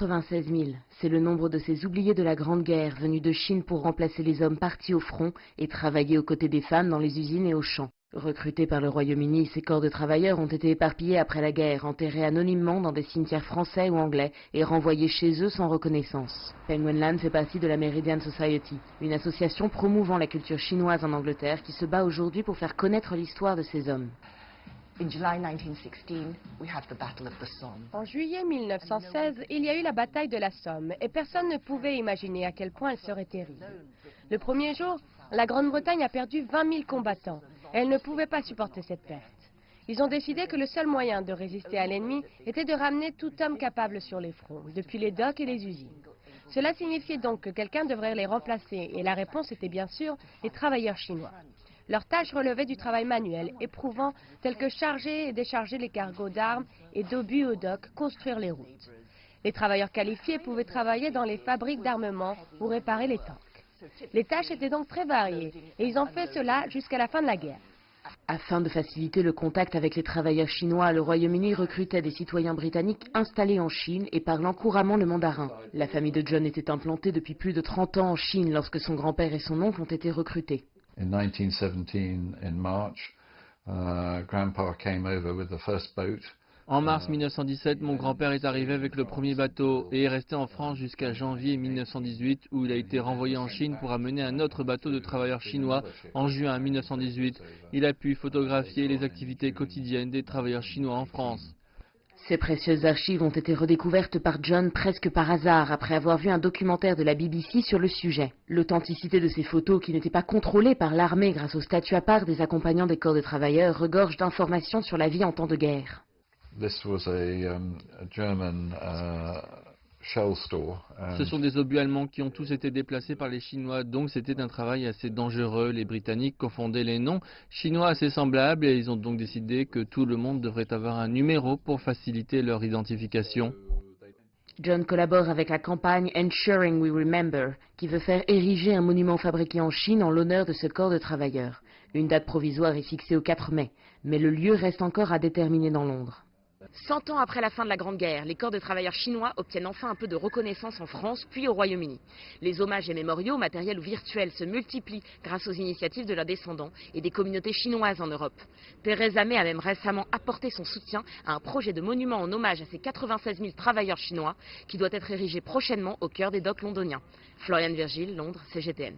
96 000, c'est le nombre de ces oubliés de la Grande Guerre venus de Chine pour remplacer les hommes partis au front et travailler aux côtés des femmes dans les usines et aux champs. Recrutés par le Royaume-Uni, ces corps de travailleurs ont été éparpillés après la guerre, enterrés anonymement dans des cimetières français ou anglais et renvoyés chez eux sans reconnaissance. Penguinland fait partie de la Meridian Society, une association promouvant la culture chinoise en Angleterre qui se bat aujourd'hui pour faire connaître l'histoire de ces hommes. En juillet 1916, il y a eu la bataille de la Somme et personne ne pouvait imaginer à quel point elle serait terrible. Le premier jour, la Grande-Bretagne a perdu 20 000 combattants et elle ne pouvait pas supporter cette perte. Ils ont décidé que le seul moyen de résister à l'ennemi était de ramener tout homme capable sur les fronts, depuis les docks et les usines. Cela signifiait donc que quelqu'un devrait les remplacer et la réponse était bien sûr les travailleurs chinois. Leurs tâches relevaient du travail manuel, éprouvant, tel que charger et décharger les cargos d'armes et d'obus au dock, construire les routes. Les travailleurs qualifiés pouvaient travailler dans les fabriques d'armement ou réparer les tanks. Les tâches étaient donc très variées et ils ont fait cela jusqu'à la fin de la guerre. Afin de faciliter le contact avec les travailleurs chinois, le Royaume-Uni recrutait des citoyens britanniques installés en Chine et parlant couramment le mandarin. La famille de John était implantée depuis plus de 30 ans en Chine lorsque son grand-père et son oncle ont été recrutés. In 1917, in March, Grandpa came over with the first boat. En mars 1917, mon grand-père est arrivé avec le premier bateau et est resté en France jusqu'à janvier 1918 où il a été renvoyé en Chine pour amener un autre bateau de travailleurs chinois en juin 1918. Il a pu photographier les activités quotidiennes des travailleurs chinois en France. Ces précieuses archives ont été redécouvertes par John presque par hasard après avoir vu un documentaire de la BBC sur le sujet. L'authenticité de ces photos, qui n'étaient pas contrôlées par l'armée grâce au statut à part des accompagnants des corps de travailleurs, regorge d'informations sur la vie en temps de guerre. This was a German shell store. Ce sont des obus allemands qui ont tous été déplacés par les Chinois, donc c'était un travail assez dangereux. Les Britanniques confondaient les noms chinois assez semblables et ils ont donc décidé que tout le monde devrait avoir un numéro pour faciliter leur identification. John collabore avec la campagne Ensuring We Remember, qui veut faire ériger un monument fabriqué en Chine en l'honneur de ce corps de travailleurs. Une date provisoire est fixée au 4 mai, mais le lieu reste encore à déterminer dans Londres. 100 ans après la fin de la Grande Guerre, les corps de travailleurs chinois obtiennent enfin un peu de reconnaissance en France, puis au Royaume-Uni. Les hommages et mémoriaux, matériels ou virtuels, se multiplient grâce aux initiatives de leurs descendants et des communautés chinoises en Europe. Theresa May a même récemment apporté son soutien à un projet de monument en hommage à ces 96 000 travailleurs chinois qui doit être érigé prochainement au cœur des docks londoniens. Floriane Virgile, Londres, CGTN.